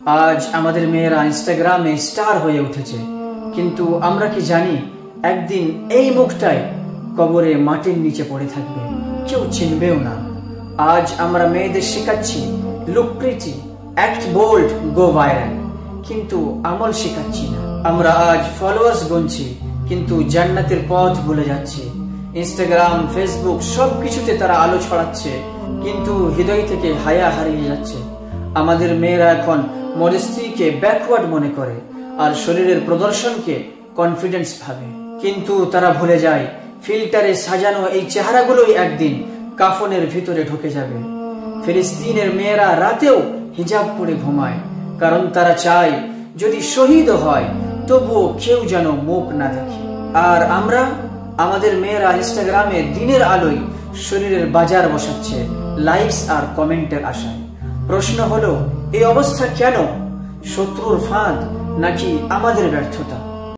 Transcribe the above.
আজ আমাদের মেয়েরা ইনস্টাগ্রামে স্টার হয়ে উঠেছে, কিন্তু আমরা কি জানি একদিন এই মুখটাই কবরে মাটির নিচে পড়ে থাকবে, কেউ চিনবেও না। আজ আমরা মেয়েদের শেখাচ্ছি look pretty, act bold, go viral, কিন্তু আমল শেখাচ্ছি না। আমরা আজ ফলোয়ার্স গুনছি, কিন্তু জান্নাতের পথ ভুলে যাচ্ছি। ইনস্টাগ্রাম, ফেসবুক সবকিছুতে তারা আলো ছড়াচ্ছে, কিন্তু হৃদয় থেকে হায়া হারিয়ে যাচ্ছে। আমাদের মেয়েরা এখন মডেস্টিকে ব্যাকওয়ার্ড মনে করে আর শরীরের প্রদর্শনকে কনফিডেন্স ভাবে, কিন্তু তারা ভুলে যায় ফিল্টারে সাজানো এই চেহারাগুলোই একদিন কাফনের ভিতরে ঢুকে যাবে। ফিলিস্তিনের মেয়েরা রাতেও হিজাব পরে ঘুমায়, কারণ তারা চায় যদি শহীদ হয় তবুও কেউ যেন মুখ না দেখে। আর আমরা, আমাদের মেয়েরা ইনস্টাগ্রামে দিনের আলোয় শরীরের বাজার বসাচ্ছে লাইকস আর কমেন্টের আশায়। প্রশ্ন হলো, এই অবস্থা কেন? শত্রুর ফাঁদ নাকি আমাদের ব্যর্থতা?